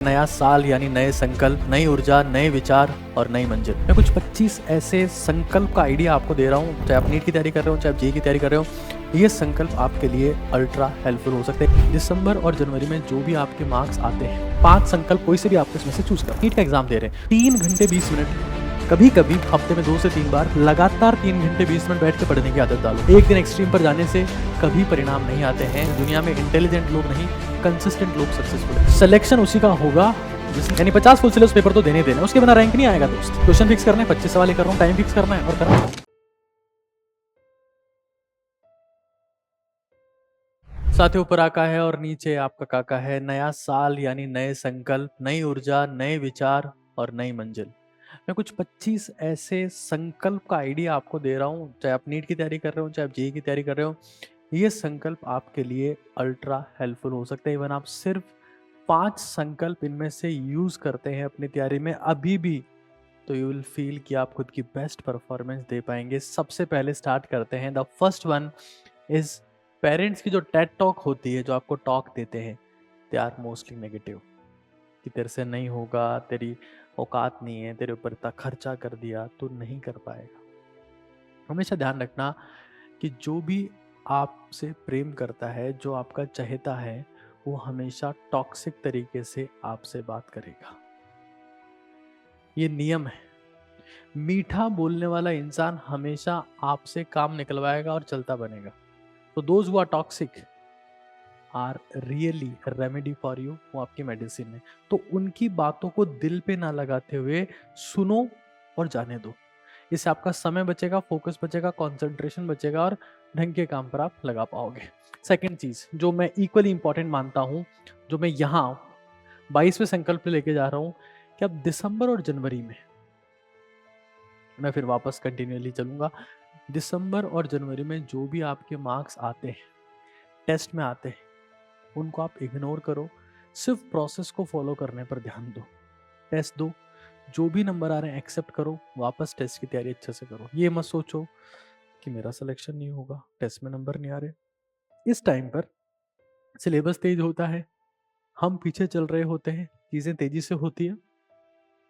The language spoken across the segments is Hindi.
नया साल यानी नए संकल्प, नई ऊर्जा, नए विचार और नई मंजिल। मैं कुछ 25 ऐसे संकल्प का आइडिया आपको दे रहा हूँ, चाहे आप नीट की तैयारी कर रहे हो, चाहे आप जेईई की तैयारी कर रहे हो। ये संकल्प आपके लिए अल्ट्रा हेल्पफुल हो सकते हैं। दिसंबर और जनवरी में जो भी आपके मार्क्स आते हैं, 5 संकल्प कोई से भी आपको इसमें से चूज कर। नीट का एग्जाम दे रहे हैं, 3 घंटे 20 मिनट, कभी कभी हफ्ते में 2 से 3 बार लगातार 3 घंटे 20 मिनट बैठ के पढ़ने की आदत डालो। एक दिन एक्सट्रीम पर जाने से कभी परिणाम नहीं आते हैं। दुनिया में इंटेलिजेंट लोग नहीं, कंसिस्टेंट लोग सक्सेसफुल है। सिलेक्शन उसी का होगा यानी 50 फुल सिलेबस पेपर तो देने देना, उसके बिना रैंक नहीं आएगा दोस्त। क्वेश्चन फिक्स करना है, 25 सवाल कर रहा हूँ, टाइम फिक्स करना है और करना है। साथियों, ऊपर आका है और नीचे आपका काका है। नया साल यानी नए संकल्प, नई ऊर्जा, नए विचार और नई मंजिल। मैं कुछ 25 ऐसे संकल्प का आइडिया आपको दे रहा हूँ, चाहे आप नीट की तैयारी कर रहे हो, चाहे आप जेईई की तैयारी कर रहे हो। ये संकल्प आपके लिए अल्ट्रा हेल्पफुल हो सकते हैं। इवन आप सिर्फ 5 संकल्प इनमें से यूज करते हैं अपनी तैयारी में अभी भी, तो यू विल फील कि आप खुद की बेस्ट परफॉर्मेंस दे पाएंगे। सबसे पहले स्टार्ट करते हैं। The first one is, parents की जो टेड टॉक होती है, जो आपको टॉक देते हैं, दे आर मोस्टली नेगेटिव। कि तेरे से नहीं होगा, तेरी औकात नहीं है, तेरे ऊपर इतना खर्चा कर दिया, तू नहीं कर पाएगा। हमेशा ध्यान रखना कि जो भी आपसे प्रेम करता है, जो आपका चाहता है, वो हमेशा टॉक्सिक तरीके से आपसे बात करेगा। ये नियम है। मीठा बोलने वाला इंसान हमेशा आपसे काम निकलवाएगा और चलता बनेगा। तो those who are toxic are really remedy for you, वो आपकी मेडिसिन है। तो उनकी बातों को दिल पे ना लगाते हुए सुनो और जाने दो। इससे आपका समय बचेगा, फोकस बचेगा, कंसंट्रेशन बचेगा और ढंग के काम पर आप लगा पाओगे। सेकंड चीज जो मैं इक्वली इंपॉर्टेंट मानता हूं, जो मैं यहाँ 22वें संकल्प पे लेके जा रहा हूं, कि अब दिसंबर और जनवरी में, मैं फिर वापस कंटिन्यूअली चलूंगा। दिसंबर और जनवरी में जो भी आपके मार्क्स आते हैं, टेस्ट में आते हैं, उनको आप इग्नोर करो। सिर्फ प्रोसेस को फॉलो करने पर ध्यान दो। टेस्ट दो, जो भी नंबर आ रहे हैं एक्सेप्ट करो, वापस टेस्ट की तैयारी अच्छे से करो। ये मत सोचो कि मेरा सिलेक्शन नहीं होगा, टेस्ट में नंबर नहीं आ रहे। इस टाइम पर सिलेबस तेज होता है, हम पीछे चल रहे होते हैं, चीजें तेजी से होती है,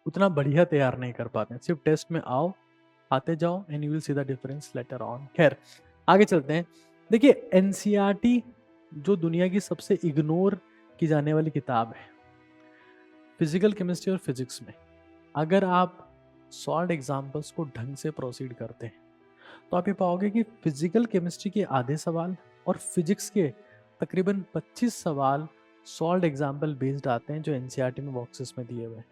उतना बढ़िया तैयार नहीं कर पाते। सिर्फ टेस्ट में आओ, आते जाओ, and you will see the difference later on. खैर, आगे चलते हैं। देखिए, एनसीईआरटी जो दुनिया की सबसे इग्नोर की जाने वाली किताब है फिजिकल केमिस्ट्री और फिजिक्स में, अगर आप सॉल्व एग्जाम्पल्स को ढंग से प्रोसीड करते हैं, तो आप ये पाओगे कि फिजिकल केमिस्ट्री के आधे सवाल और फिजिक्स के तकरीबन 25 सवाल सॉल्व एग्जाम्पल बेस्ड आते हैं, जो एनसीईआरटी में बॉक्सेस में दिए हुए हैं।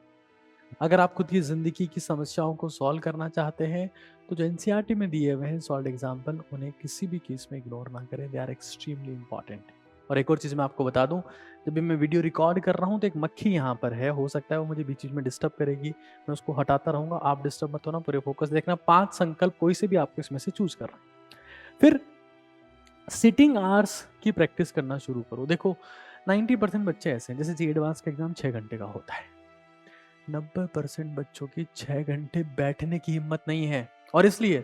अगर आप खुद की जिंदगी की समस्याओं को सॉल्व करना चाहते हैं, तो जो एनसीईआरटी में दिए हुए हैं सॉल्व एग्जाम्पल, उन्हें किसी भी केस में इग्नोर ना करें। They are extremely important. और एक और चीज मैं आपको बता दूं, जब भी मैं वीडियो रिकॉर्ड कर रहा हूं तो एक मक्खी यहाँ पर है, हो सकता है वो मुझे बीच बीच में डिस्टर्ब करेगी, मैं उसको हटाता रहूंगा। आप डिस्टर्ब मत होना, पूरे फोकस देखना। 5 संकल्प कोई से भी आपको इसमें से चूज करना। फिर सिटिंग आवर्स की प्रैक्टिस करना शुरू करो। देखो, 90% बच्चे ऐसे हैं, जैसे जी एडवांस का एग्जाम 6 घंटे का होता है, 90% बच्चों की 6 घंटे बैठने की हिम्मत नहीं है। और इसलिए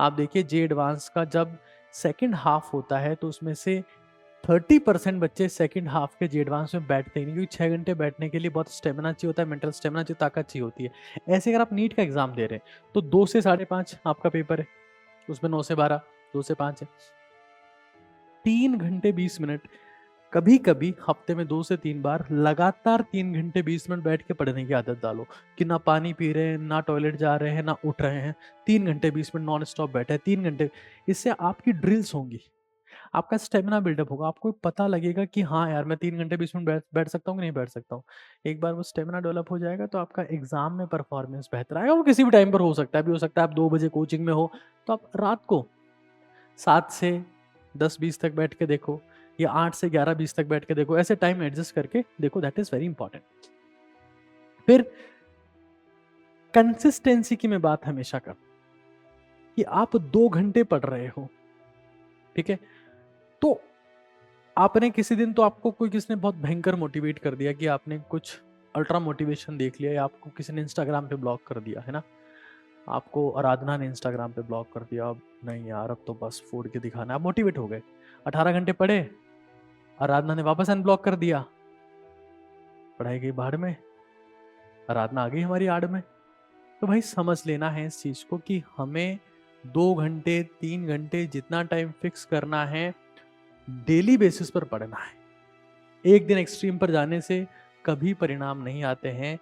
आप देखिए, जे एडवांस का जब सेकंड हाफ होता है, तो उसमें से 30% बच्चे सेकंड हाफ के जे एडवांस में बैठते ही नहीं, क्योंकि 6 घंटे बैठने के लिए बहुत स्टेमिना चाहिए होता है, मेंटल स्टेमिना चाहिए, ताकत चाहिए होती है। ऐसे अगर आप नीट का एग्जाम दे रहे हैं, तो 2 से 5:30 आपका पेपर है, उसमें 9 से 12, 2 से 5 है, 3 घंटे 20 मिनट, कभी कभी हफ्ते में 2 से 3 बार लगातार 3 घंटे 20 मिनट बैठ के पढ़ने की आदत डालो। कि ना पानी पी रहे हैं, ना टॉयलेट जा रहे हैं, ना उठ रहे हैं, 3 घंटे 20 मिनट नॉन स्टॉप बैठे हैं, 3 घंटे। इससे आपकी ड्रिल्स होंगी, आपका स्टेमिना बिल्डअप होगा, आपको पता लगेगा कि हाँ यार, मैं 3 घंटे 20 मिनट बैठ सकता हूँ कि नहीं बैठ सकता हूँ। एक बार वो स्टेमिना डेवलप हो जाएगा, तो आपका एग्जाम में परफॉर्मेंस बेहतर आएगा। वो किसी भी टाइम पर हो सकता है, भी हो सकता है आप 2 बजे कोचिंग में हो, तो आप रात को 7 से 10-20 तक बैठ के देखो, या 8 से 11-20 तक बैठ के देखो, ऐसे टाइम एडजस्ट करके देखो। That is very important. फिर कंसिस्टेंसी की मैं बात हमेशा कर, कि आप 2 घंटे पढ़ रहे हो, ठीक है, तो आपने किसी दिन, तो आपको कोई किसी ने बहुत भयंकर मोटिवेट कर दिया, कि आपने कुछ अल्ट्रा मोटिवेशन देख लिया, या आपको किसी ने इंस्टाग्राम पे ब्लॉक कर दिया है ना, आपको आराधना ने इंस्टाग्राम पे ब्लॉक कर दिया, अब नहीं यार, अब तो बस फोड़ के दिखाना, आप मोटिवेट हो गए, 18 घंटे पढ़े, आराधना ने वापस अनब्लॉक कर दिया, पढ़ाई गई बाहर में, आराधना आ गई हमारी आड़ में। तो भाई समझ लेना है इस चीज को कि हमें 2 घंटे 3 घंटे जितना टाइम फिक्स करना है डेली बेसिस पर पढ़ना है। एक दिन एक्सट्रीम पर जाने से कभी परिणाम नहीं आते हैं।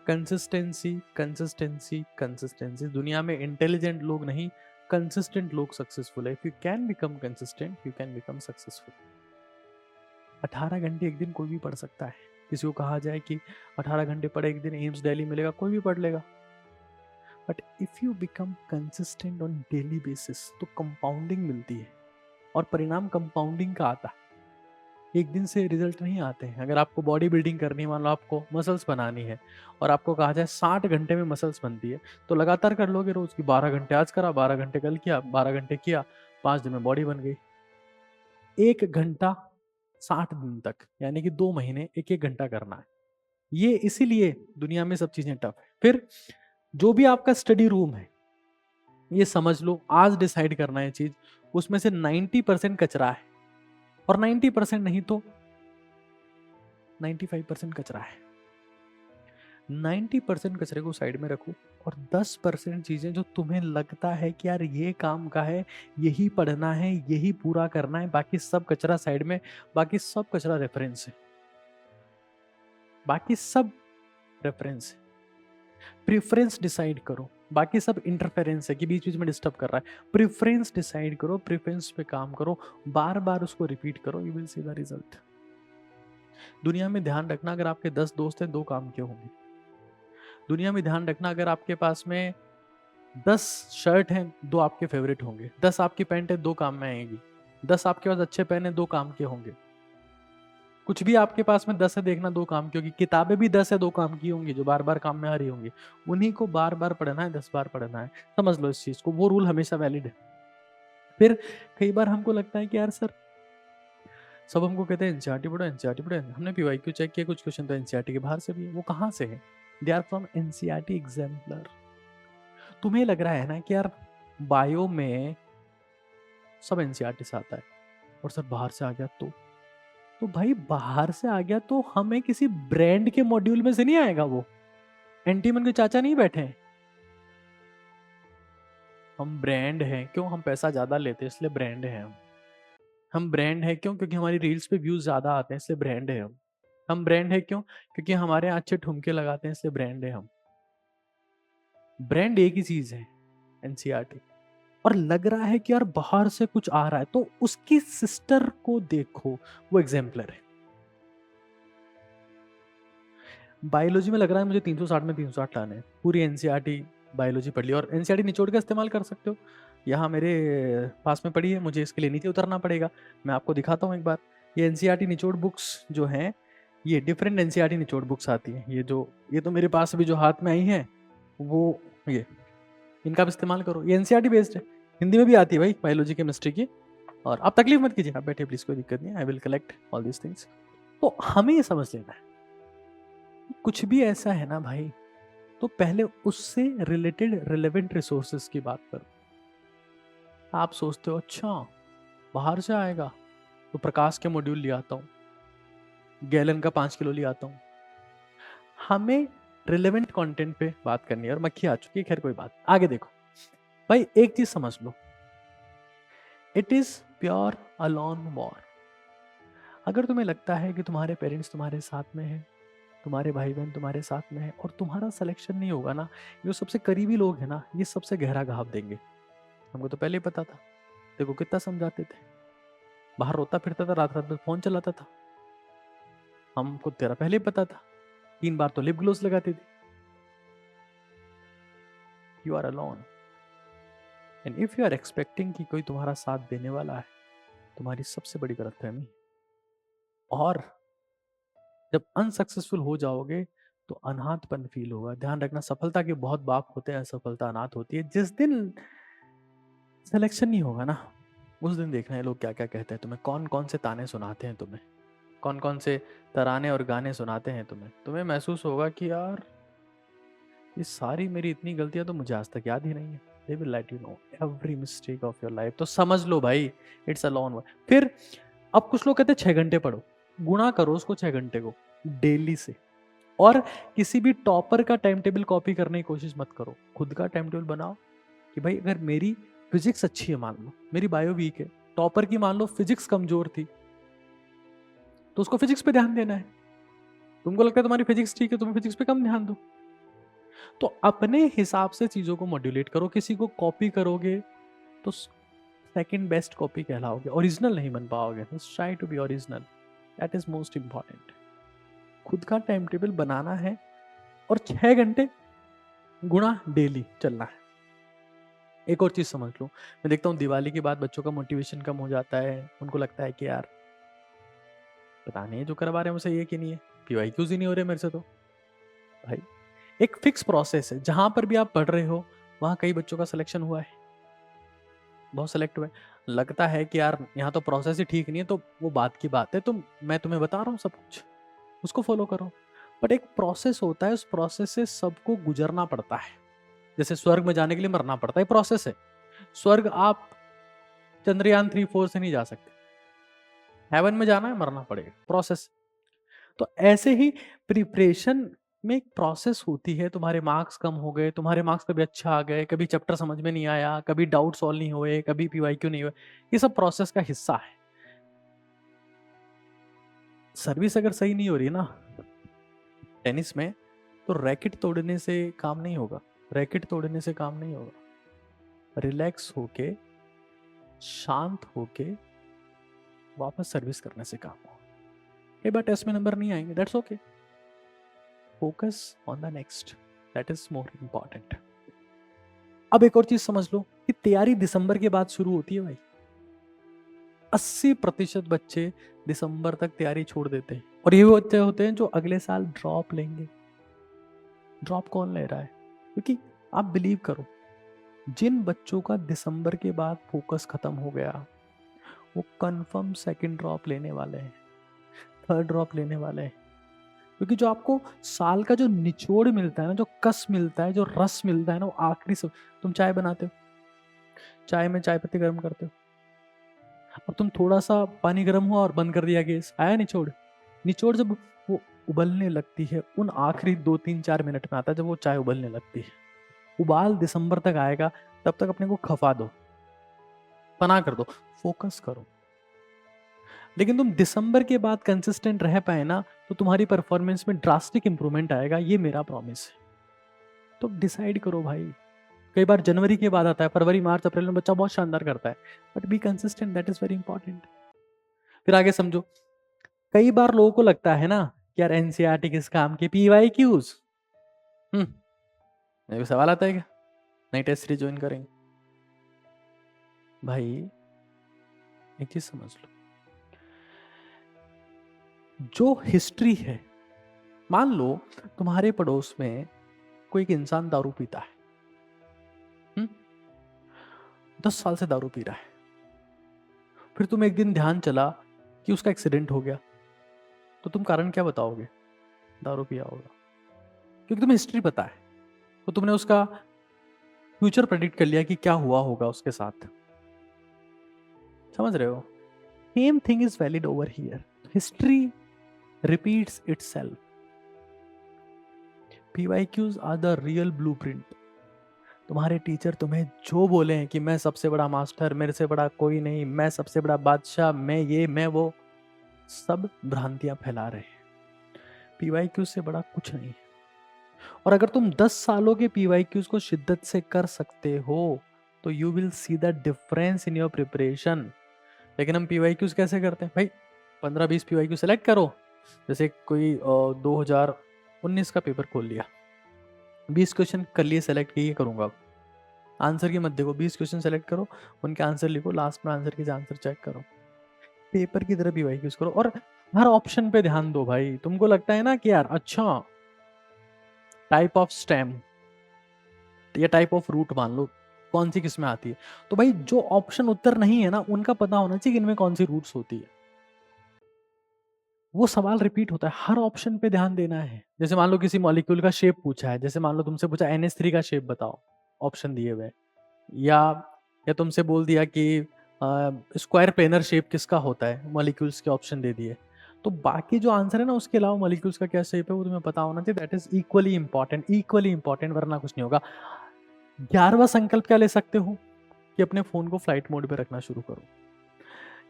Consistency consistency consistency. दुनिया में इंटेलिजेंट लोग नहीं, कंसिस्टेंट लोग सक्सेसफुल है। If you can become consistent, you can become successful. 18 घंटे एक दिन कोई भी पढ़ सकता है। किसी को कहा जाए कि 18 घंटे पढ़े एक दिन, एम्स दिल्ली मिलेगा, कोई भी पढ़ लेगा। But if you become consistent on daily basis तो कंपाउंडिंग मिलती है, और परिणाम कंपाउंडिंग का आता है। एक दिन से रिजल्ट नहीं आते हैं। अगर आपको बॉडी बिल्डिंग करनी है, मान लो आपको मसल्स बनानी है, और आपको कहा जाए 60 घंटे में मसल्स बनती है, तो लगातार कर लोगे रोज की। 12 घंटे आज करा, 12 घंटे कल किया, 12 घंटे किया, 5 दिन में बॉडी बन गई। 1 घंटा 60 दिन तक, यानी कि 2 महीने 1-1 घंटा करना है। ये इसीलिए दुनिया में सब चीजें टफ है। फिर जो भी आपका स्टडी रूम है, ये समझ लो आज डिसाइड करना है चीज, उसमें से 90% कचरा है, और 90% नहीं तो 95% कचरा है। 90% कचरे को साइड में रखो, और 10% चीजें जो तुम्हें लगता है कि यार ये काम का है, यही पढ़ना है, यही पूरा करना है, बाकी सब कचरा साइड में। बाकी सब कचरा रेफरेंस है, बाकी सब रेफरेंस है। प्रेफरेंस डिसाइड करो, बाकी सब इंटरफेरेंस है कि बीच बीच में डिस्टर्ब कर रहा है। प्रेफरेंस डिसाइड करो, प्रेफरेंस पे काम करो, बार बार उसको रिपीट करो, you will see the result. दुनिया में ध्यान रखना, अगर आपके 10 दोस्त हैं, 2 काम के होंगे। दुनिया में ध्यान रखना, अगर आपके पास में 10 शर्ट हैं, 2 आपके फेवरेट होंगे। 10 आपकी पैंट है, 2 काम में आएगी। 10 आपके पास अच्छे पेन है, 2 काम के होंगे। कुछ भी आपके पास में 10 है, देखना 2 काम की होगी। किताबें भी 10 है, 2 काम की होंगी, जो बार बार काम में आ रही होंगी। उन्हीं को बार बार पढ़ना है, 10 बार पढ़ना है। समझ लो इस चीज को, वो रूल हमेशा वैलिड है। फिर कई बार हमको लगता है कि यार सर, सब हमको कहते हैं एनसीईआरटी पढ़ो, एनसीईआरटी पढ़ो। हमने पीवाईक्यू चेक किया, कुछ क्वेश्चन तो एनसीईआरटी के बाहर से भी है। वो कहाँ से है? They are from NCERT exemplar. तुम्हें लग रहा है ना कि यार बायो में सब एनसीईआरटी से आता है, और सर बाहर से आ गया तो भाई बाहर से आ गया तो हमें किसी ब्रांड के मॉड्यूल में से नहीं आएगा। वो एंटीमन के चाचा नहीं बैठे हैं। हम ब्रांड हैं क्यों? हम पैसा ज्यादा लेते हैं इसलिए ब्रांड है हम ब्रांड है क्यों? क्योंकि हमारी रील्स पे व्यूज ज्यादा आते हैं, इसलिए ब्रांड है हम ब्रांड है क्यों? क्योंकि हमारे यहाँ अच्छे ठुमके लगाते हैं, इसलिए ब्रांड है हम। ब्रांड एक ही चीज है, एनसीईआरटी। और लग रहा है कि यार बाहर से कुछ आ रहा है, तो उसकी सिस्टर को देखो, वो एग्जाम्पलर है। बायोलॉजी में लग रहा है मुझे 360 में 360 लाने हैं, पूरी एनसीईआरटी बायोलॉजी पढ़ ली, और एनसीईआरटी निचोड़ का इस्तेमाल कर सकते हो। यहाँ मेरे पास में पड़ी है, मुझे इसके लिए नीचे उतरना पड़ेगा। मैं आपको दिखाता हूँ एक बार। ये एनसीईआरटी निचोड़ बुक्स जो हैं, ये डिफरेंट एनसीईआरटी निचोड़ बुक्स आती हैं। ये तो मेरे पास अभी जो हाथ में आई हैं, वो ये, इनका भी इस्तेमाल करो। ये एनसीईआरटी बेस्ड है, हिंदी में भी आती है भाई, बायोलॉजी केमिस्ट्री की। और आप तकलीफ मत कीजिए, आप बैठे प्लीज, कोई दिक्कत नहीं है। I will collect all this things. तो हमें ये समझ लेना है, कुछ भी ऐसा है ना भाई, तो पहले उससे रिलेटेड रिलेवेंट रिसोर्सेज की बात करो। आप सोचते हो अच्छा बाहर से आएगा, तो प्रकाश के मॉड्यूल ले आता हूँ, गैलन का 5 किलो ले आता हूँ। हमें रिलेवेंट कंटेंट पे बात करनी है, और मक्खी आ चुकी है, खैर कोई बात। आगे देखो भाई, एक चीज समझ लो, it is pure alone war. अगर तुम्हें लगता है कि तुम्हारे पेरेंट्स तुम्हारे साथ में है, तुम्हारे भाई बहन तुम्हारे साथ में है, और तुम्हारा सिलेक्शन नहीं होगा ना, जो सबसे करीबी लोग हैं ना, ये सबसे गहरा घाव देंगे। हमको तो पहले ही पता था, देखो कितना समझाते थे। बाहर रोता फिरता था, रात रात में फोन चलाता था, हमको तेरा पहले ही पता था। 3 बार तो लिप ग्लोस लगाती थी। You are alone, and if you are expecting कि कोई तुम्हारा साथ देने वाला है, तुम्हारी सबसे बड़ी गलतफहमी। और जब अनसक्सेसफुल हो जाओगे तो अनाथपन फील होगा। ध्यान रखना, सफलता के बहुत बाप होते हैं, असफलता अनाथ होती है। जिस दिन सिलेक्शन नहीं होगा ना, उस दिन देखना है लोग क्या क्या कहते हैं तुम्हें, कौन कौन से ताने सुनाते हैं तुम्हें, कौन कौन से तराने और गाने सुनाते हैं तुम्हें। तुम्हें महसूस होगा कि यार ये सारी मेरी इतनी गलतियां तो मुझे आज तक याद ही नहीं है। They will let you know every mistake of your life. तो समझ लो भाई, इट्स अ लॉन्ग वे। फिर अब कुछ लोग कहते हैं 6 घंटे पढ़ो, गुणा करो उसको 6 घंटे को डेली से। और किसी भी टॉपर का टाइम टेबल कॉपी करने की कोशिश मत करो, खुद का टाइम टेबल बनाओ कि भाई अगर मेरी फिजिक्स अच्छी है, मान लो मेरी बायो वीक है, टॉपर की मान लो फिजिक्स कमजोर थी, तो उसको फिजिक्स पे ध्यान देना है। तुमको लगता है तुम्हारी फिजिक्स ठीक है, तुम्हें फिजिक्स पे कम ध्यान दो। तो अपने हिसाब से चीजों को मॉड्यूलेट करो। किसी को कॉपी करोगे तो सेकंड बेस्ट कॉपी कहलाओगे, ओरिजिनल नहीं बन पाओगे। Try to be original, that is most important. खुद का टाइम टेबल बनाना है और 6 घंटे गुणा डेली चलना है। एक और चीज समझ लो, मैं देखता हूँ दिवाली के बाद बच्चों का मोटिवेशन कम हो जाता है, उनको लगता है कि यार पता नहीं जो करवा रहे हैं उसे ये कि नहीं है, PYQs ही नहीं हो रहे मेरे से। तो भाई एक फिक्स प्रोसेस है, जहां पर भी आप पढ़ रहे हो वहां कई बच्चों का सिलेक्शन हुआ है, बहुत सेलेक्ट हुए। लगता है कि यार यहाँ तो प्रोसेस ही ठीक नहीं है, तो वो बात की बात है, तो मैं तुम्हें बता रहा हूँ सब कुछ, उसको फॉलो करो। बट एक प्रोसेस होता है, उस प्रोसेस से सबको गुजरना पड़ता है। जैसे स्वर्ग में जाने के लिए मरना पड़ता है, प्रोसेस है। स्वर्ग आप चंद्रयान 3-4 से नहीं जा सकते, हेवन में जाना है मरना पड़ेगा, प्रोसेस। तो ऐसे ही प्रिपरेशन में एक प्रोसेस होती है। तुम्हारे मार्क्स कम हो गए, तुम्हारे मार्क्स कभी अच्छा आ गए, कभी चैप्टर समझ में नहीं आया, कभी डाउट सॉल्व नहीं हुए, कभी PYQ नहीं हुए, ये सब प्रोसेस का हिस्सा है। सर्विस अगर सही नहीं हो रही ना टेनिस में, तो रैकेट तोड़ने से काम नहीं होगा, रैकेट तोड़ने से काम नहीं होगा। रिलैक्स होके, शांत होके वापस सर्विस करने से काम होगा। कई बार टेस्ट में नंबर नहीं आएंगे, that's okay, focus on the next, that is more important. अब एक और चीज समझ लो कि तैयारी दिसंबर के बाद शुरू होती है भाई। 80% बच्चे दिसंबर तक तैयारी छोड़ देते हैं, और ये वो बच्चे होते हैं जो अगले साल ड्रॉप लेंगे। ड्रॉप कौन ले रहा है? क्योंकि आप बिलीव करो, जिन बच्चों का दिसंबर के बाद फोकस खत्म हो गया, वो कंफर्म सेकंड ड्रॉप लेने वाले हैं, थर्ड ड्रॉप लेने वाले हैं। क्योंकि जो आपको साल का जो निचोड़ मिलता है ना, जो कस मिलता है, जो रस मिलता है ना, वो आखिरी से। तुम चाय बनाते हो, चाय में चाय पत्ती गर्म करते हो, अब तुम थोड़ा सा पानी गर्म हुआ और बंद कर दिया गैस, आया निचोड़। निचोड़ जब वो उबलने लगती है, उन आखिरी 2-3-4 मिनट में आता है जब वो चाय उबलने लगती है। उबाल दिसंबर तक आएगा, तब तक अपने को खफा दो, पना कर दो, फोकस करो। लेकिन तुम दिसंबर के बाद कंसिस्टेंट रह पाए ना, तो तुम्हारी परफॉर्मेंस में ड्रास्टिक इंप्रूवमेंट आएगा, ये मेरा प्रॉमिस है। तो डिसाइड करो भाई। कई बार जनवरी के बाद आता है, फरवरी मार्च अप्रैल में बच्चा बहुत शानदार करता है, but be consistent, that is very important. फिर आगे समझो, कई बार लोगों को लगता है ना कि यार NCERT किस काम की, PYQs। मेरे को सवाल आता है क्या नई टेस्ट सीरीज ज्वाइन करेंगे? भाई एक चीज समझ लो, जो हिस्ट्री है, मान लो तुम्हारे पड़ोस में कोई एक इंसान दारू पीता है, 10 साल से दारू पी रहा है। फिर तुम एक दिन ध्यान चला कि उसका एक्सीडेंट हो गया, तो तुम कारण क्या बताओगे? दारू पिया होगा, क्योंकि तुम्हें हिस्ट्री पता है, तो तुमने उसका फ्यूचर प्रेडिक्ट कर लिया कि क्या हुआ होगा उसके साथ। समझ रहे हो? Same thing is valid over here, history repeats itself. PYQs are the real blueprint. तुम्हारे टीचर तुम्हें जो बोले हैं कि मैं सबसे बड़ा मास्टर, मेरे से बड़ा कोई नहीं, मैं सबसे बड़ा बादशाह, मैं ये मैं वो, सब भ्रांतियां फैला रहे हैं। PYQ से बड़ा कुछ नहीं है। और अगर तुम 10 सालों के PYQs को शिद्दत से कर सकते हो, तो you will see the difference in your preparation. लेकिन हम PYQs कैसे करते हैं भाई? 15-20 PYQ सेलेक्ट करो। जैसे कोई 2019 का पेपर खोल लिया, 20 क्वेश्चन कर लिए सेलेक्ट, कि ये करूंगा, आंसर की मत देखो, 20 क्वेश्चन सेलेक्ट करो, उनके आंसर लिखो, लास्ट में आंसर की आंसर चेक करो, पेपर की तरह PYQs करो। और हर ऑप्शन पे ध्यान दो भाई। तुमको लगता है ना कि यार अच्छा टाइप ऑफ स्टेम या टाइप ऑफ रूट मान लो कौन सी किस में आती है, तो भाई जो ऑप्शन उत्तर नहीं है ना, उनका पता होना चाहिए कि इनमें कौन सी रूट्स होती है। वो सवाल रिपीट होता है, हर ऑप्शन पे ध्यान देना है। जैसे मान लो किसी मॉलिक्यूल का शेप पूछा है, जैसे मान लो तुमसे पूछा NH3 का शेप बताओ, ऑप्शन दिए हुए, या तुमसे बोल दिया कि स्क्वायर प्लेनर शेप किसका होता है, मॉलिक्यूल्स के ऑप्शन दे दिए, तो बाकी जो आंसर है ना उसके अलावा मॉलिक्यूल्स का क्या शेप है वो तुम्हें पता होना चाहिए। दैट इज इक्वली इंपॉर्टेंट, वरना कुछ नहीं होगा। 11वां संकल्प क्या ले सकते हो कि अपने फोन को फ्लाइट मोड पे रखना शुरू करो।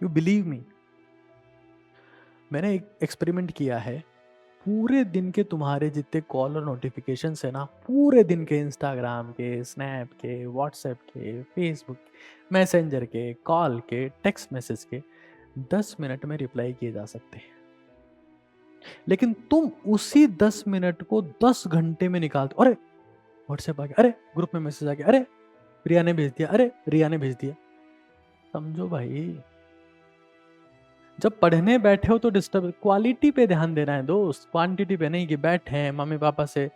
यू बिलीव मी, मैंने एक एक्सपेरिमेंट किया है। पूरे दिन के तुम्हारे जितने कॉल और नोटिफिकेशन है ना, पूरे दिन के इंस्टाग्राम के, स्नैप के, व्हाट्सएप के, फेसबुक, मैसेंजर के, कॉल के, टेक्स्ट मैसेज के 10 मिनट में रिप्लाई किए जा सकते हैं। लेकिन तुम उसी 10 मिनट को 10 घंटे में निकालते। अरे व्हाट्सएप आ गया, अरे ग्रुप में मैसेज आ गया, अरे प्रिया ने भेज दिया, अरे रिया ने भेज दिया। समझो भाई, जब पढ़ने बैठे हो तो डिस्टर्ब, क्वालिटी पे ध्यान देना है दोस्त, क्वांटिटी पे नहीं कि बैठे हैं मम्मी पापा से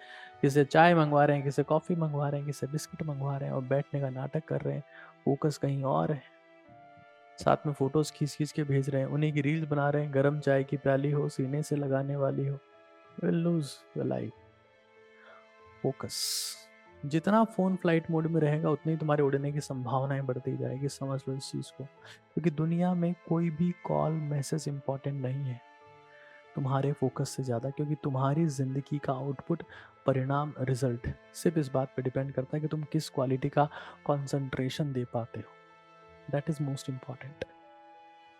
किसे चाय मंगवा रहे हैं, किसे कॉफी मंगवा रहे हैं, किसे बिस्किट मंगवा रहे हैं और बैठने का नाटक कर रहे हैं, फोकस कहीं और है। साथ में फोटोज खींच खींच के भेज रहे हैं, उन्हीं की रील्स बना रहे हैं, गर्म चाय की प्याली हो सीने से लगाने वाली हो, will lose your life. Focus, जितना फोन फ्लाइट मोड में रहेगा उतनी तुम्हारे उड़ने की संभावनाएं बढ़ती जाएगी। समझ लो इस चीज को, क्योंकि दुनिया में कोई भी कॉल मैसेज इंपॉर्टेंट नहीं है तुम्हारे फोकस से ज्यादा, क्योंकि तुम्हारी जिंदगी का आउटपुट, परिणाम, रिजल्ट सिर्फ इस बात पे डिपेंड करता है कि तुम किस क्वालिटी का कंसंट्रेशन दे पाते हो। That is most important.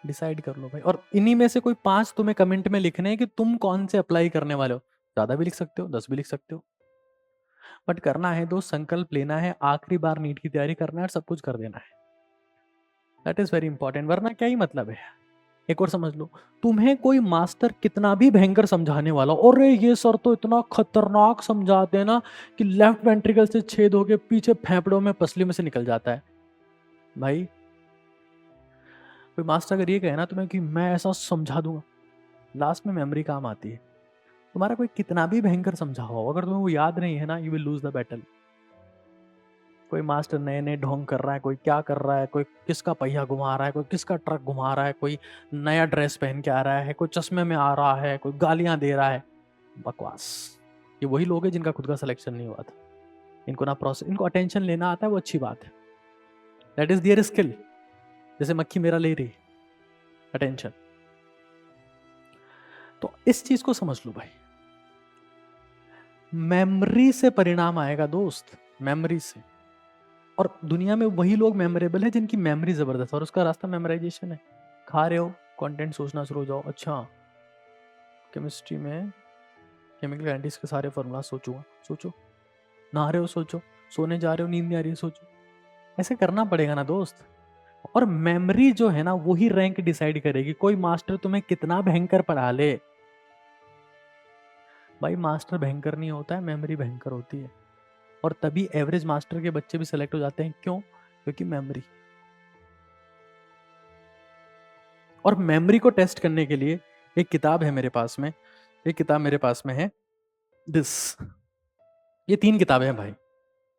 Decide कर लो भाई, और इन्हीं में से कोई 5 तुम्हें कमेंट में लिखने हैं कि तुम कौन से अप्लाई करने वाले हो। ज्यादा भी लिख सकते हो, 10 भी लिख सकते हो, बट करना है दोस्त, संकल्प लेना है, आखिरी बार नीट की तैयारी करना है और सब कुछ कर देना है। दैट इज वेरी इंपॉर्टेंट, वरना क्या ही मतलब है। एक और समझ लो, तुम्हें कोई मास्टर कितना भी भयंकर समझाने वाला, और ये सर तो इतना खतरनाक समझाते हैं ना कि लेफ्ट वेंट्रिकल से छेद होके पीछे फेफड़ों में पसली में से निकल जाता है। भाई कोई मास्टर अगर ये कहे ना तुम्हें कि मैं ऐसा समझा दूंगा, लास्ट में मेमोरी काम आती है। तुम्हारा कोई कितना भी भयंकर समझाओ, अगर तुम्हें वो याद नहीं है ना, you will lose the battle. कोई मास्टर नए नए ढोंग कर रहा है, कोई क्या कर रहा है, कोई किसका पहिया घुमा रहा है, कोई किसका ट्रक घुमा रहा है, कोई नया ड्रेस पहन के आ रहा है, कोई चश्मे में आ रहा है, कोई गालियां दे रहा है। बकवास। ये वही लोग हैं जिनका खुद का सिलेक्शन नहीं हुआ था, इनको ना प्रोसेस, इनको अटेंशन लेना आता है, वो अच्छी बात है, दैट इज दियर स्किल। जैसे मक्खी मेरा ले रही अटेंशन। तो इस चीज को समझ लो भाई, मेमोरी से परिणाम आएगा दोस्त, मेमोरी से। और दुनिया में वही लोग मेमोरेबल है जिनकी मेमोरी जबरदस्त है, और उसका रास्ता मेमोराइजेशन है। खा रहे हो, कंटेंट सोचना शुरू हो जाओ, अच्छा केमिस्ट्री में केमिकल एंटीज के सारे फॉर्मूला सोचूंगा, सोचो। नहा रहे हो सोचो, सोने जा रहे हो नींद नहीं आ रही है सोचो। ऐसे करना पड़ेगा ना दोस्त। और मेमोरी जो है ना वही रैंक डिसाइड करेगी। कोई मास्टर तुम्हें कितना भयंकर पढ़ा ले, भाई मास्टर भयंकर नहीं होता है, मेमोरी भयंकर होती है। और तभी एवरेज मास्टर के बच्चे भी सेलेक्ट हो जाते हैं। क्यों? क्योंकि मेमोरी। और मेमोरी को टेस्ट करने के लिए एक किताब है मेरे पास में, एक किताब मेरे पास में है दिस। ये 3 किताबें हैं भाई।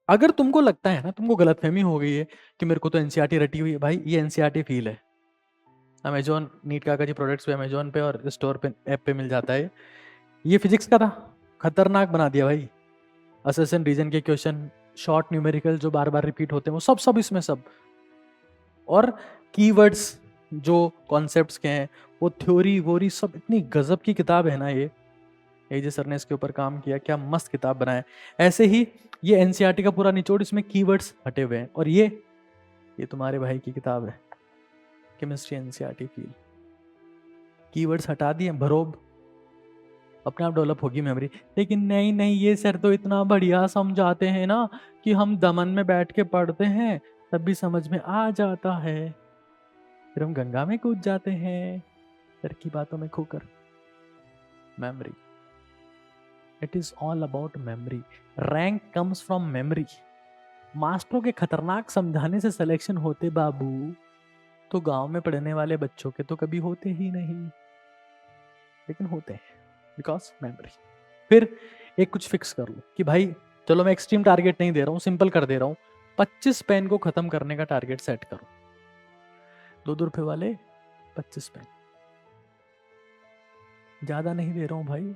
अगर तुमको लगता है ना, तुमको गलतफहमी हो गई है कि मेरे को तो एनसीईआरटी रटी हुई है, भाई ये एनसीईआरटी फील है। अमेजोन नीट काका जी प्रोडक्ट्स पे अमेजोन पे और स्टोर पे ऐप पे मिल जाता है। ये फिजिक्स का था, खतरनाक बना दिया भाई। असेसन रीजन के क्वेश्चन, शॉर्ट न्यूमेरिकल जो बार बार रिपीट होते हैं, वो सब सब इसमें सब। और कीवर्ड्स जो कॉन्सेप्ट्स के हैं, वो थ्योरी वोरी सब, इतनी गजब की किताब है ना ये। एजे सर ने इसके ऊपर काम किया, क्या मस्त किताब बनाया। ऐसे ही ये एनसीईआरटी का पूरा निचोड़, इसमें कीवर्ड्स हटे हुए हैं। और ये तुम्हारे भाई की किताब है, केमिस्ट्री एनसीईआरटी फील। कीवर्ड्स हटा दिए, भरोब, अपने आप डेवलप होगी मेमोरी। लेकिन नहीं नहीं, ये सर तो इतना बढ़िया समझाते हैं ना कि हम दमन में बैठ के पढ़ते हैं तब भी समझ में आ जाता है, फिर हम गंगा में कूद जाते हैं सर की बातों में खोकर। Memory, it is all about memory. Rank comes from memory. मास्टरों के खतरनाक समझाने से सिलेक्शन होते बाबू, तो गांव में पढ़ने वाले बच्चों के तो कभी होते ही नहीं, लेकिन होते हैं बिकॉज मेमोरी। फिर एक कुछ फिक्स कर लो कि भाई चलो मैं एक्सट्रीम टारगेट नहीं दे रहा हूँ, सिंपल कर दे रहा हूँ। 25 पेन को खत्म करने का टारगेट सेट करो, 2-2 रुपए वाले 25 पेन। ज्यादा नहीं दे रहा हूँ भाई,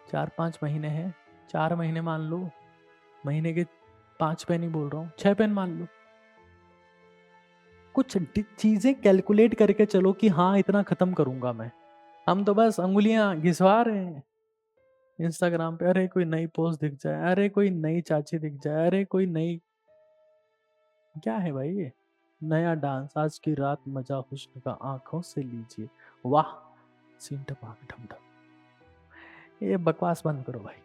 4-5 महीने हैं, 4 महीने मान लो, महीने के 5 पेन ही बोल रहा हूँ, 6 पेन मान लो। कुछ चीजें कैलकुलेट करके चलो कि हाँ इतना खत्म करूंगा मैं। हम तो बस अंगुलियां घिसवा रहे हैं इंस्टाग्राम पे। अरे कोई नई पोस्ट दिख जाए, अरे कोई नई चाची दिख जाए, अरे कोई नई, क्या है भाई ये नया डांस, आज की रात मजा हुस्न का आंखों से लीजिए, वाह सीन टपाक ढम ढम। ये बकवास बंद करो भाई।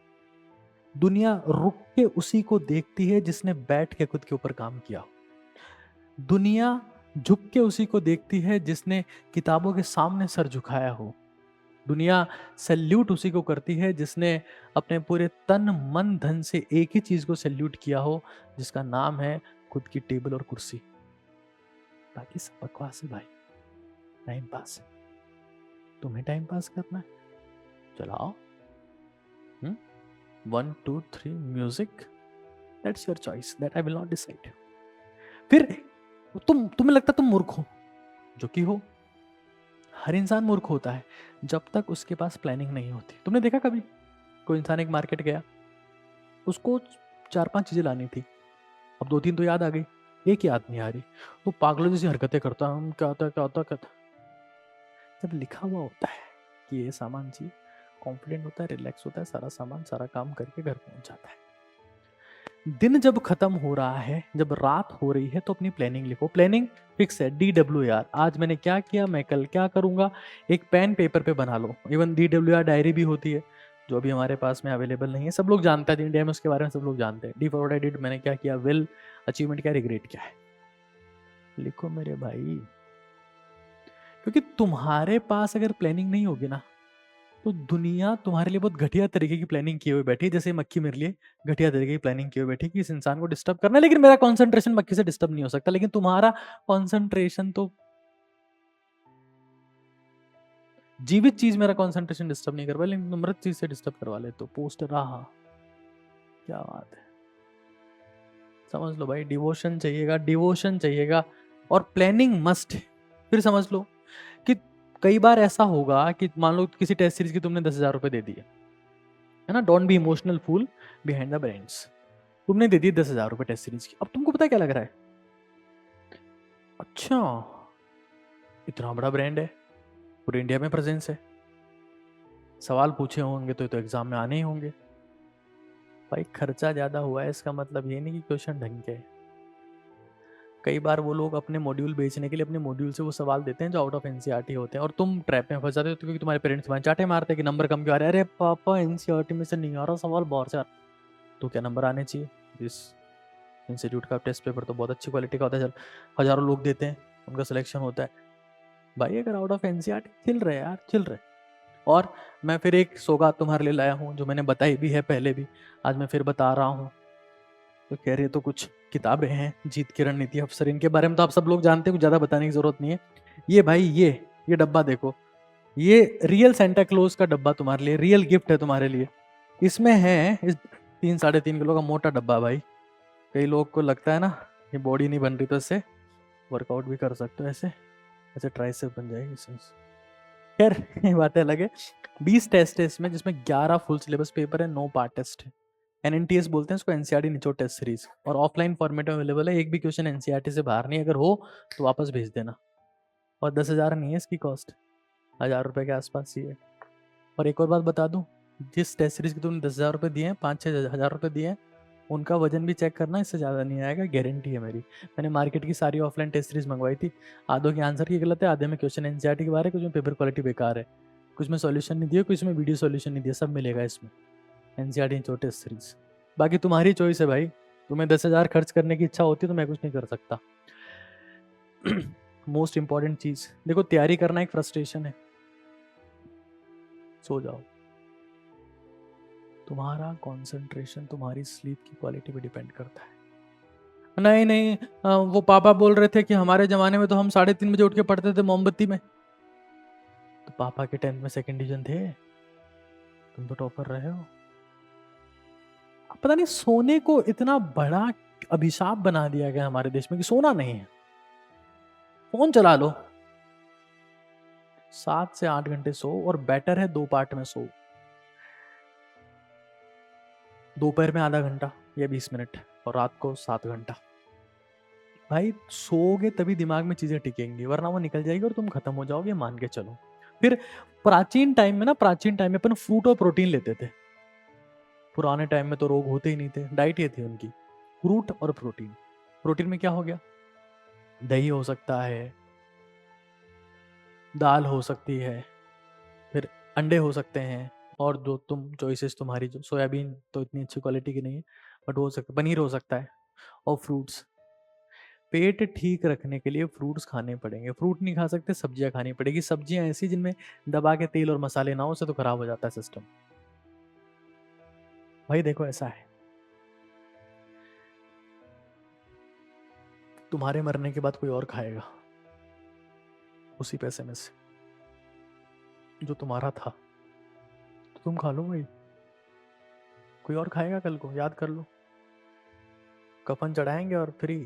दुनिया रुक के उसी को देखती है जिसने बैठ के खुद के ऊपर काम किया हो। दुनिया झुक के उसी को देखती है जिसने किताबों के सामने सर झुकाया हो। दुनिया सैल्यूट उसी को करती है जिसने अपने पूरे तन मन धन से एक ही चीज को सैल्यूट किया हो, जिसका नाम है खुद की टेबल और कुर्सी। बाकी सब बकवास है भाई, टाइम पास है। तुम्हें टाइम पास करना है, चलाओ 1 2 3 music, that's your choice, that I will not decide. फिर तुम्हें लगता तुम मूर्ख हो, जो कि हो। हर इंसान मूर्ख होता है जब तक उसके पास प्लानिंग नहीं होती। तुमने देखा कभी कोई इंसान एक मार्केट गया, उसको 4-5 चीजें लानी थी, अब 2-3 तो याद आ गई, एक याद नहीं आ रही, तो पागलों जैसी हरकतें करता है, क्या होता है क्या होता है क्या होता है। जब लिखा हुआ होता है कि ये सामान चाहिए, कॉन्फिडेंट होता है, रिलैक्स होता है, सारा सामान सारा काम करके घर पहुंच जाता है। दिन जब खत्म हो रहा है, जब रात हो रही है, तो अपनी प्लानिंग लिखो। प्लानिंग फिक्स है, DWR, आज मैंने क्या किया, मैं कल क्या करूंगा, एक पेन पेपर पे बना लो। इवन DWR डायरी भी होती है, जो अभी हमारे पास में अवेलेबल नहीं है। सब लोग जानते हैं इंडिया में, उसके बारे में सब लोग जानते हैं। D for what I did, मैंने क्या किया, विल, अचीवमेंट क्या, रिग्रेट क्या है, लिखो मेरे भाई। क्योंकि तुम्हारे पास अगर प्लानिंग नहीं होगी ना, तो दुनिया तुम्हारे लिए बहुत घटिया तरीके की प्लानिंग किए हुए बैठी है। जैसे मक्खी मेरे लिए घटिया तरीके की प्लानिंग किए हुए बैठी कि इस इंसान को डिस्टर्ब करना है, लेकिन मेरा कंसंट्रेशन मक्खी से डिस्टर्ब नहीं हो सकता। लेकिन तुम्हारा कंसंट्रेशन तो जीवित चीज मेरा कंसंट्रेशन डिस्टर्ब नहीं कर पाए, लेकिन तुम मृत चीज से डिस्टर्ब करवा ले। तो पोस्ट रहा, क्या बात है। समझ लो भाई, डिवोशन चाहिएगा, डिवोशन चाहिएगा, और प्लानिंग मस्ट। फिर समझ लो कि कई बार ऐसा होगा कि मान लो किसी टेस्ट सीरीज की तुमने 10,000 रुपए दे दिए, है ना, don't be emotional fool behind the brains. तुमने दे दिए 10,000 रुपए टेस्ट सीरीज की। अब तुमको पता है क्या लग रहा है, अच्छा इतना बड़ा ब्रांड है, पूरे इंडिया में प्रेजेंस है, सवाल पूछे होंगे तो एग्जाम में आने ही होंगे। भाई खर्चा ज्यादा हुआ है, इसका मतलब ये नहीं कि क्वेश्चन ढंग के है। कई बार वो लोग अपने मॉड्यूल बेचने के लिए अपने मॉड्यूल से वो सवाल देते हैं जो आउट ऑफ एनसीईआरटी होते हैं, और तुम ट्रैप में फंस जाते हो, क्योंकि तुम्हारे पेरेंट्स तुम्हारे चाटे मारते हैं कि नंबर कम क्यों आ रहे हैं। अरे पापा एनसीईआरटी में से नहीं आ रहा सवाल, बाहर से तो क्या नंबर आने चाहिए, इस इंस्टीट्यूट का टेस्ट पेपर तो बहुत अच्छी क्वालिटी का होता है, चल हजारों लोग देते हैं, उनका सिलेक्शन होता है। भाई अगर आउट ऑफ एनसीईआरटी चिल रहे यार, चिल रहे। और मैं फिर एक सौगात तुम्हारे लिए लाया हूँ, जो मैंने बताई भी है पहले भी, आज मैं फिर बता रहा हूँ। तो कह रहे तो कुछ किताबें हैं, जीत की रणनीति अफसर, इनके बारे में तो आप सब लोग जानते हैं, कुछ ज्यादा बताने की जरूरत नहीं है। ये भाई ये डब्बा देखो, ये रियल सेंटा क्लोज का डब्बा तुम्हारे लिए, रियल गिफ्ट है तुम्हारे लिए। इसमें है इस 3-3.5 किलो का मोटा डब्बा भाई। कई लोग को लगता है ना ये बॉडी नहीं बन रही, तो इससे वर्कआउट भी कर सकते हो, ऐसे ऐसे ट्राइसेप बन जाएगी इससे। खैर ये बातें अलग है। 20 टेस्ट है इसमें, जिसमें 11 फुल सिलेबस पेपर है, 9 पार्ट टेस्ट है। एनएनटीएस बोलते हैं इसको, एनसीईआरटी निचोड़ टेस्ट सीरीज, और ऑफलाइन फॉर्मेट में अवेलेबल है। एक भी क्वेश्चन एनसीईआरटी से बाहर नहीं, अगर हो तो वापस भेज देना। और 10,000 नहीं है इसकी कॉस्ट, 1,000 रुपए के आसपास ही है। और एक और बात बता दूं, जिस टेस्ट सीरीज के तुमने 10,000 रुपए दिए हैं, 5-6 हज़ार रुपए दिए हैं, उनका वजन भी चेक करना, इससे ज़्यादा नहीं आएगा, गारंटी है मेरी। मैंने मार्केट की सारी ऑफलाइन टेस्ट सीरीज मंगवाई थी, आधों के आंसर की गलत है, आधे में क्वेश्चन एनसीईआरटी के बारे, कुछ में पेपर क्वालिटी बेकार है, कुछ में सॉल्यूशन नहीं दिया, कुछ में वीडियो सॉल्यूशन नहीं दिया, सब मिलेगा इसमें एनसीईआरटी निचोड़ टेस्ट सीरीज। बाकी तुम्हारी चॉइस है भाई, तुम्हें 10,000 खर्च करने की इच्छा होती है तो मैं कुछ नहीं कर सकता। मोस्ट इंपॉर्टेंट चीज देखो, तैयारी करना एक फ्रस्ट्रेशन है, सो जाओ। तुम्हारा कंसंट्रेशन तुम्हारी स्लीप की क्वालिटी पे डिपेंड करता है। नहीं नहीं, वो पापा बोल रहे थे कि हमारे जमाने में तो हम 3:30 बजे उठ के पढ़ते थे मोमबत्ती में। तो पापा के 10th में सेकंड डिवीजन थे, तुम तो टॉपर रहे हो। पता नहीं सोने को इतना बड़ा अभिशाप बना दिया गया हमारे देश में कि सोना नहीं है, फोन चला लो, 7 से 8 घंटे सो, और बेटर है 2 पार्ट में सो। दोपहर में आधा घंटा या 20 मिनट, और रात को 7 घंटा। भाई सोओगे तभी दिमाग में चीजें टिकेंगी, वरना वो निकल जाएगी और तुम खत्म हो जाओगे, मान के चलो। फिर प्राचीन टाइम में अपन फ्रूट और प्रोटीन लेते थे। पुराने टाइम में तो रोग होते ही नहीं थे, डाइट ये थी उनकी, फ्रूट और प्रोटीन। प्रोटीन में क्या हो गया, दही हो सकता है, दाल हो सकती है, फिर अंडे हो सकते हैं, और जो तुम चॉइसेस तुम्हारी, जो सोयाबीन तो इतनी अच्छी क्वालिटी की नहीं है बट हो सकता, पनीर हो सकता है, और फ्रूट्स। पेट ठीक रखने के लिए फ्रूट्स खाने पड़ेंगे। फ्रूट नहीं खा सकते, सब्जियां खानी पड़ेगी। सब्जियां ऐसी जिनमें दबा के तेल और मसाले ना हो, उससे तो खराब हो जाता है सिस्टम। भाई देखो ऐसा है, तुम्हारे मरने के बाद कोई और खाएगा उसी पैसे में से जो तुम्हारा था, तो तुम खा लो भाई, कोई और खाएगा कल को, याद कर लो। कफन चढ़ाएंगे और फ्री,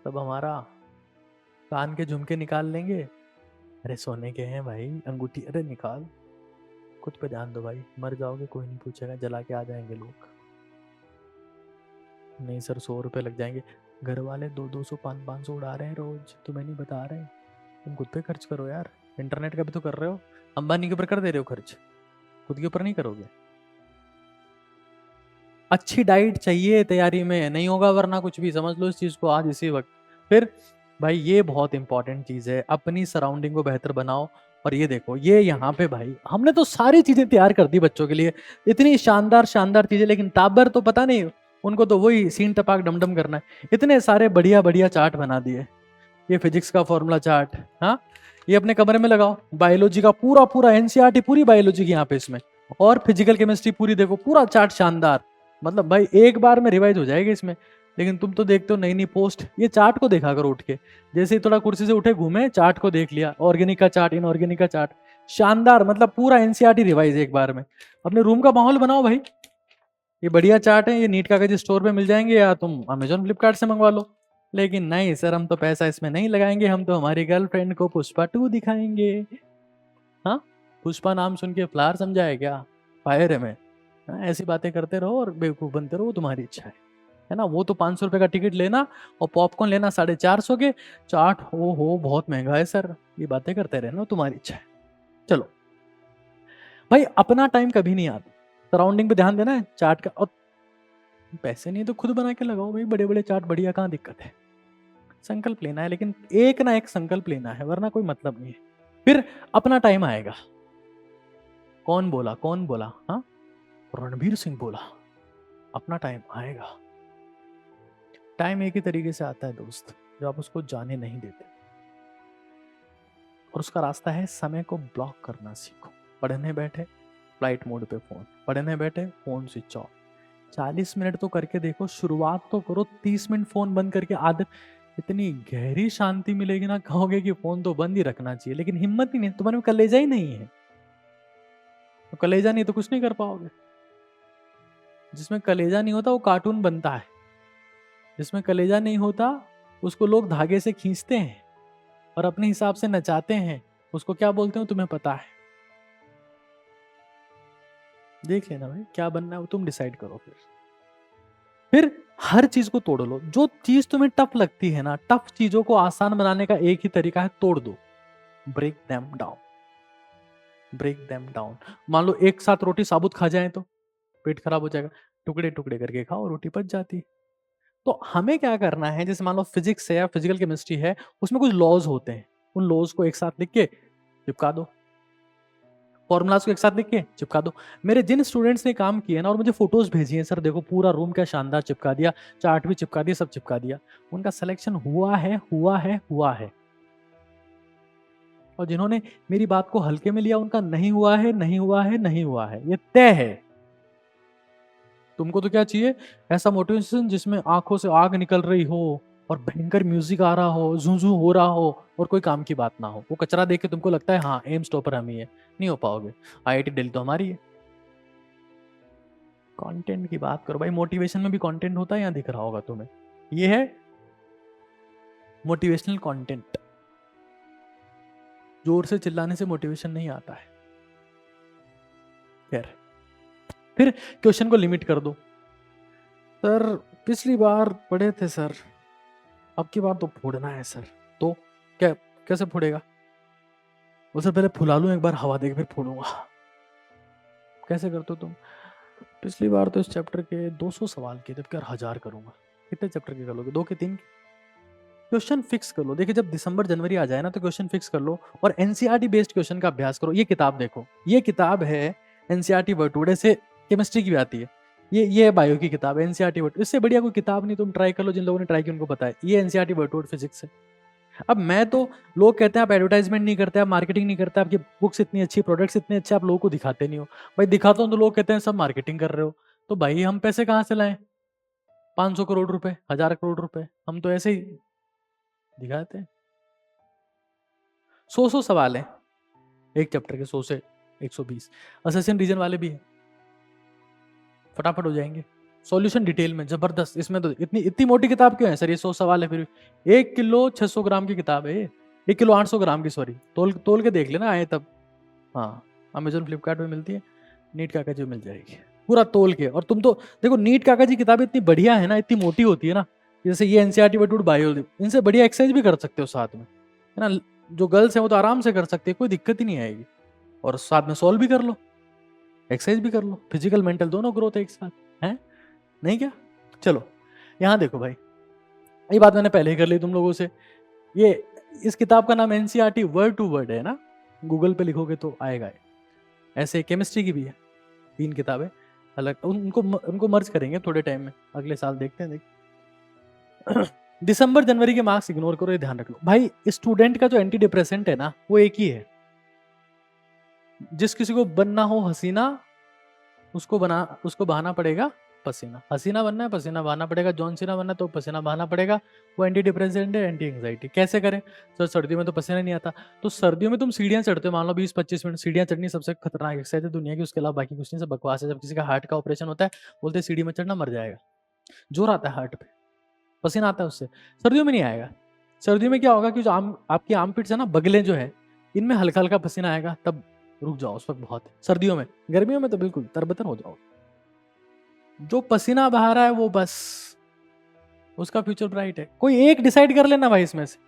तब हमारा कान के झुमके निकाल लेंगे। अरे सोने के हैं भाई, अंगूठी, अरे निकाल, खुद पे ध्यान दो भाई, मर जाओगे कोई नहीं पूछेगा, जला के आ जाएंगे लोग। नहीं सर 100 रुपये लग जाएंगे, घर वाले 200 500 उड़ा रहे हैं रोज, तुम्हें नहीं बता रहे। तुम खुद पे खर्च करो यार, इंटरनेट का भी तो कर रहे हो, अंबानी के ऊपर कर दे रहे हो खर्च, खुद के ऊपर नहीं करोगे। अच्छी डाइट चाहिए तैयारी में, नहीं होगा वरना कुछ भी, समझ लो इस चीज को आज इसी वक्त। फिर भाई ये बहुत इंपॉर्टेंट चीज है, अपनी सराउंडिंग को बेहतर बनाओ। और ये देखो, ये यहाँ पे भाई हमने तो सारी चीजें तैयार कर दी बच्चों के लिए, इतनी शानदार शानदार चीजें, लेकिन टाबर तो पता नहीं, उनको तो वही सीन टपाक डमडम करना है। इतने सारे बढ़िया बढ़िया चार्ट बना दिए, ये फिजिक्स का फॉर्मूला चार्ट, हाँ ये अपने कमरे में लगाओ, बायोलॉजी का पूरा पूरा एनसीईआरटी पूरी बायोलॉजी की यहाँ पे इसमें, और फिजिकल केमिस्ट्री पूरी देखो, पूरा चार्ट शानदार, मतलब भाई एक बार में रिवाइज हो जाएगा इसमें। लेकिन तुम तो देखते हो नई नई पोस्ट, ये चार्ट को देखा करो उठ के, जैसे ही थोड़ा कुर्सी से उठे घूमे चार्ट को देख लिया, ऑर्गेनिक का चार्ट, इनऑर्गेनिक का चार्ट, शानदार, मतलब पूरा एनसीईआरटी रिवाइज एक बार में। अपने रूम का माहौल बनाओ भाई, ये बढ़िया चार्ट है, ये नीट कागज स्टोर पे मिल जाएंगे, या तुम अमेजोन फ्लिपकार्ट से मंगवा लो। लेकिन नहीं सर, हम तो पैसा इसमें नहीं लगाएंगे, हम तो हमारी गर्लफ्रेंड को पुष्पा 2 दिखाएंगे। हाँ, पुष्पा नाम सुन के फ्लावर समझा है क्या, फायर में। हाँ, ऐसी बातें करते रहो और बेवकूफ बनते रहो, वो तुम्हारी इच्छा है ना। वो तो 500 रुपए का टिकट लेना और पॉपकॉर्न लेना 450 के, चाट हो बहुत महंगा है सर, ये बातें करते रहना, तुम्हारी इच्छा है। चलो भाई, अपना टाइम कभी नहीं आता, सराउंडिंग पे ध्यान देना है, चार्ट का, और पैसे नहीं तो खुद बना के लगाओ भाई, बड़े बड़े चार्ट, बढ़िया, कहाँ दिक्कत है। संकल्प लेना है, लेकिन एक ना एक संकल्प लेना है, वरना कोई मतलब नहीं है। फिर अपना टाइम आएगा। कौन बोला, कौन बोला, हाँ रणबीर सिंह बोला, अपना टाइम आएगा। टाइम एक ही तरीके से आता है दोस्त, जो आप उसको जाने नहीं देते, और उसका रास्ता है समय को ब्लॉक करना सीखो। पढ़ने बैठे फ्लाइट मोड पे फोन, पढ़ने बैठे फोन स्विच ऑफ, 40 मिनट तो करके देखो, शुरुआत तो करो, 30 मिनट फोन बंद करके आदत, इतनी गहरी शांति मिलेगी ना, कहोगे कि फोन तो बंद ही रखना चाहिए, लेकिन हिम्मत ही नहीं, तुम्हारे में कलेजा ही नहीं है। तो कलेजा नहीं तो कुछ नहीं कर पाओगे। जिसमें कलेजा नहीं होता वो कार्टून बनता है, जिसमें कलेजा नहीं होता उसको लोग धागे से खींचते हैं और अपने हिसाब से नचाते हैं, उसको क्या बोलते हो तुम्हें पता है। देख लेना भाई, क्या बनना है वो तुम डिसाइड करो। फिर हर चीज को तोड़ लो, जो चीज तुम्हें टफ लगती है ना, टफ चीजों को आसान बनाने का एक ही तरीका है, तोड़ दो, break them down, break them down. मान लो एक साथ रोटी साबुत खा जाए तो पेट खराब हो जाएगा, टुकड़े टुकड़े करके खाओ, रोटी पच जाती। तो हमें क्या करना है, जैसे मान लो फिजिक्स है या फिजिकल केमिस्ट्री है, उसमें कुछ लॉज होते हैं, उन लॉज को एक साथ लिख के चिपका दो, फॉर्मूलाज को एक साथ लिख के चिपका दो। मेरे जिन स्टूडेंट्स ने काम किया ना और मुझे फोटोज भेजी हैं, सर देखो पूरा रूम क्या शानदार चिपका दिया, चार्ट भी चिपका दिया, सब चिपका दिया, उनका सिलेक्शन हुआ है, हुआ है, हुआ है। और जिन्होंने मेरी बात को हल्के में लिया, उनका नहीं हुआ है, नहीं हुआ है, नहीं हुआ है, ये तय है। तुमको तो क्या चाहिए, ऐसा मोटिवेशन जिसमें आंखों से आग निकल रही हो और भयंकर म्यूजिक आ रहा हो, झूझू हो रहा हो, और कोई काम की बात ना हो, वो कचरा देख के तुमको लगता है हाँ एम्स टॉपर हम ही है। नहीं हो पाओगे, आईआईटी दिल्ली तो हमारी है। कंटेंट की बात करो भाई, मोटिवेशन में भी कंटेंट होता है, यहाँ दिख रहा होगा तुम्हें, ये है मोटिवेशनल कंटेंट। जोर से चिल्लाने से मोटिवेशन नहीं आता है। खैर, फिर क्वेश्चन को लिमिट कर दो। सर पिछली बार पढ़े थे सर, अब की बार तो फोड़ना है सर, तो क्या कैसे फोड़ेगा, उससे पहले फुला लूं एक बार, हवा देके फिर फोड़ूंगा। कैसे करते हो तुम? पिछली बार तो इस चैप्टर के 200 सवाल किए, जबकि 1000 करूंगा। कितने चैप्टर के कर लोगे? 2 के 3? क्वेश्चन फिक्स कर लो। देखिए जब दिसंबर जनवरी आ जाए ना तो क्वेश्चन फिक्स कर लो और एनसीईआरटी बेस्ड क्वेश्चन का अभ्यास करो। ये किताब देखो, ये किताब है एनसीईआरटी वर्ड, ऐसे केमिस्ट्री की भी आती है। ये है बायो की किताब एनसीईआरटी वर्ड। इससे बढ़िया कोई किताब नहीं, तुम ट्राई कर लो। जिन लोगों ने ट्राई किया उनको पता है। ये एनसीईआरटी वर्ड फिजिक्स है। अब मैं तो, लोग कहते हैं आप एडवर्टाइजमेंट नहीं करते, आप मार्केटिंग नहीं करते, आपकी बुक्स इतनी अच्छी, प्रोडक्ट्स इतने अच्छे, आप लोगों को दिखाते नहीं हो। भाई दिखाता हूँ तो लोग कहते हैं सब मार्केटिंग कर रहे हो। तो भाई हम पैसे कहाँ से लाएं? 500 करोड़ रुपए, 1000 करोड़ रुपए, हम तो ऐसे ही दिखाते हैं। 100 सवाल है एक चैप्टर के, 100 से 120। असेशन रीजन वाले भी है, फटाफट हो जाएंगे। सॉल्यूशन डिटेल में जबरदस्त। इसमें तो इतनी इतनी मोटी किताब क्यों है सर? ये 100 सवाल है फिर। 1 किलो 600 ग्राम की किताब है ये। 1 किलो 800 ग्राम की, सॉरी। तोल तोल के देख लेना आए तब। हाँ, अमेजोन फ्लिपकार्ट में मिलती है। नीट काका जी मिल जाएगी पूरा तोल के। और तुम तो देखो नीट काका जी किताबें इतनी बढ़िया है ना, इतनी मोटी होती है ना, जैसे ये एनसीईआरटी वर्ड बायो, इनसे बढ़िया एक्सरसाइज भी कर सकते हो साथ में, है ना। जो गर्ल्स हैं वो तो आराम से कर सकते हैं, कोई दिक्कत ही नहीं आएगी। और साथ में सॉल्व भी कर लो, एक्सरसाइज भी कर लो, फिजिकल मेंटल दोनों ग्रोथ है एक साथ, है नहीं क्या? चलो यहाँ देखो भाई, ये बात मैंने पहले ही कर ली तुम लोगों से। ये इस किताब का नाम एनसीईआरटी वर्ड टू वर्ड है ना, गूगल पे लिखोगे तो आएगा। ऐसे केमिस्ट्री की भी है 3 किताबें अलग, उनको उनको मर्ज करेंगे थोड़े टाइम में, अगले साल देखते हैं। दिसंबर जनवरी के मार्क्स इग्नोर करो, ये ध्यान रख लो भाई। स्टूडेंट का जो एंटी डिप्रेसेंट है ना वो एक ही है। जिस किसी को बनना हो हसीना, उसको बहाना पड़ेगा पसीना। हसीना बनना है पसीना बहाना पड़ेगा, जॉन सीना बनना है तो पसीना बहाना पड़ेगा। वो एंटी डिप्रेसेंट है, एंटी एंग्जाइटी। कैसे करें सर? सर्दियों में तो पसीना नहीं आता, तो सर्दियों में तुम सीढ़ियां चढ़ते हो, मान लो 20-25 मिनट। सीढ़ियां चढ़नी सबसे खतरनाक एक्सरसाइज है दुनिया की, उसके अलावा बाकी कुछ नहीं, सब बकवास है। जब किसी का हार्ट का ऑपरेशन होता है बोलते हैं सीढ़ी में चढ़ना मर जाएगा, जोर आता है हार्ट पे, पसीना आता है उससे। सर्दियों में नहीं आएगा। सर्दियों में क्या होगा कि जो आपकी आर्मपिट्स है ना, बगलें जो है, इनमें हल्का हल्का पसीना आएगा, तब रुक जाओ, उस वक्त बहुत है सर्दियों में। गर्मियों में तो बिल्कुल तरबतर हो जाओ। जो पसीना बहा रहा है वो बस, उसका फ्यूचर ब्राइट है। कोई एक डिसाइड कर लेना भाई इसमें से,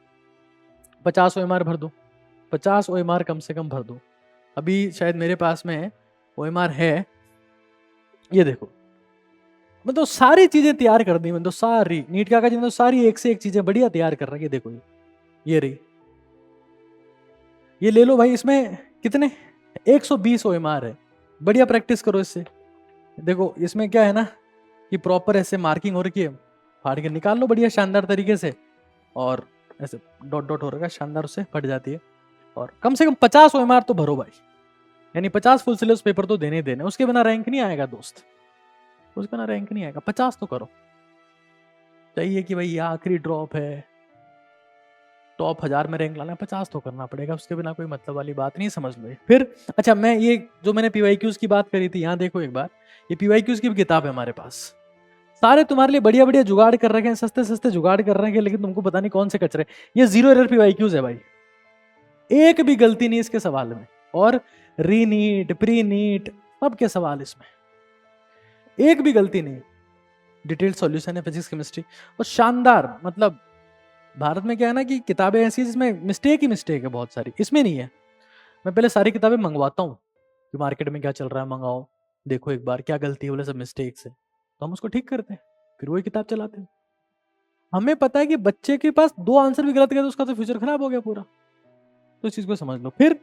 50 OMR भर दो, 50 OMR कम से कम भर दो। अभी शायद मेरे पास में OMR है, ये देखो। मैं तो सारी चीजें तैयार कर दी, मैं तो सारी नीट का तो सारी एक से एक चीजें बढ़िया तैयार कर रही है। देखो ये रही, ये ले लो भाई। इसमें कितने 120 OMR है, बढ़िया प्रैक्टिस करो इससे। देखो इसमें क्या है ना कि प्रॉपर ऐसे मार्किंग हो रखी है, फाड़ के निकाल लो बढ़िया शानदार तरीके से, और ऐसे डॉट डॉट हो रखा है शानदार, उससे फट जाती है। और कम से कम 50 OMR तो भरो भाई, यानी 50 फुल सिलेबस पेपर तो देने देने, उसके बिना रैंक नहीं आएगा दोस्त, उसके बिना रैंक नहीं आएगा। 50 तो करो। चाहिए कि भाई ये आखिरी ड्रॉप है, टॉप 1000 में रैंक लाना है, 50 तो करना पड़ेगा, उसके बिना कोई मतलब वाली बात नहीं, समझ लो। फिर अच्छा, मैं ये जो मैंने पीवाईक्यूज की बात करी थी, यहाँ देखो एक बार, ये पीवाईक्यूज की भी किताब है हमारे पास। सारे तुम्हारे लिए बढ़िया बढ़िया जुगाड़ कर रखे हैं, सस्ते सस्ते जुगाड़ कर रहे हैं, लेकिन तुमको पता नहीं कौन से कचरे। ये 0 एरर पीवाईक्यूज है भाई, एक भी गलती नहीं इसके सवाल में। और री नीट, प्री नीट, सबके सवाल इसमें, एक भी गलती नहीं। डिटेल्ड सॉल्यूशन है फिजिक्स केमिस्ट्री, और शानदार। मतलब भारत में क्या है ना कि किताबें ऐसी जिसमें मिस्टेक ही मिस्टेक है बहुत सारी, इसमें नहीं है। मैं पहले सारी किताबें मंगवाता हूँ कि मार्केट में क्या चल रहा है, मंगाओ देखो एक बार, क्या गलती है, बोले सब मिस्टेक्स है, तो हम उसको ठीक करते हैं, फिर वही किताब चलाते हैं। हमें पता है कि बच्चे के पास 2 आंसर भी गलत गए तो उसका तो फ्यूचर खराब हो गया पूरा, तो इस चीज को समझ लो। फिर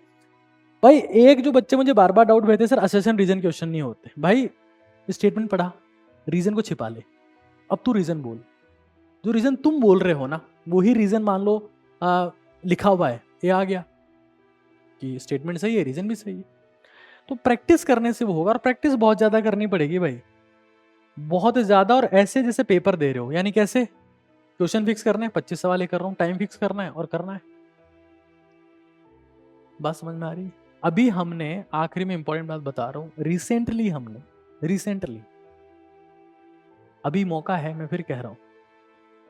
भाई एक जो बच्चे मुझे बार बार डाउट भेजते, सर असेशन रीजन क्वेश्चन नहीं होते। भाई स्टेटमेंट पढ़ा, रीजन को छिपा ले, अब तू रीजन बोल। जो रीजन तुम बोल रहे हो ना वही रीजन मान लो लिखा हुआ है, ये आ गया कि स्टेटमेंट सही है, रीजन भी सही है। तो प्रैक्टिस करने से वो होगा, और प्रैक्टिस बहुत ज्यादा करनी पड़ेगी भाई, बहुत ज्यादा। और ऐसे जैसे पेपर दे रहे हो, यानी कैसे क्वेश्चन फिक्स करना है, 25 सवाल ये कर रहा हूं, टाइम फिक्स करना है और करना है। बात समझ में आ रही है? अभी हमने आखिरी में इंपॉर्टेंट बात बता रहा हूं, रिसेंटली अभी मौका है, मैं फिर कह रहा हूं,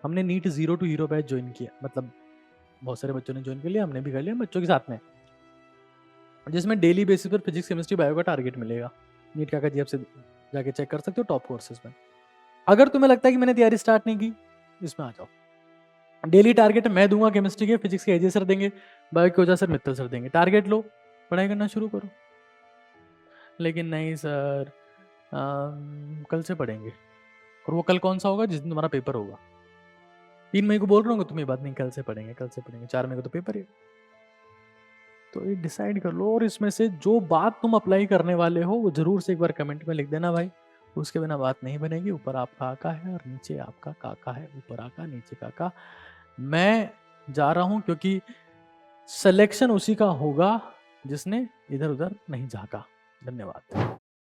हमने NEET 0 to hero batch join किया। मतलब बहुत सारे बच्चों ने ज्वाइन कर लिया, हमने भी कर लिया बच्चों के साथ में, जिसमें डेली बेसिस पर फिजिक्स केमिस्ट्री बायो का टारगेट मिलेगा। नीट काका जी आपसे जाके चेक कर सकते हो टॉप कोर्सेज में। अगर तुम्हें लगता है कि मैंने तैयारी स्टार्ट नहीं की, इसमें आ जाओ। डेली टारगेट मैं दूंगा केमिस्ट्री के, फिजिक्स के अजय सर देंगे, बायो के ओझा सर मित्तल सर देंगे। टारगेट लो, पढ़ाई करना शुरू करो। लेकिन नहीं सर, कल से पढ़ेंगे। और वो कल कौन सा होगा? जिस दिन तुम्हारा पेपर होगा। 3 मई को बोल रहा हूँ तुम्हें बात नहीं, कल से पढ़ेंगे, कल से पढ़ेंगे। 4 मई को तो पेपर है। तो ये डिसाइड कर लो, और इसमें से जो बात तुम अप्लाई करने वाले हो वो जरूर से एक बार कमेंट में लिख देना भाई। उसके बिना बात नहीं बनेगी। ऊपर आपका आका है और नीचे आपका काका है। ऊपर आका नीचे काका। मैं जा रहा हूं क्योंकि सिलेक्शन उसी का होगा जिसने इधर उधर नहीं झांका। धन्यवाद।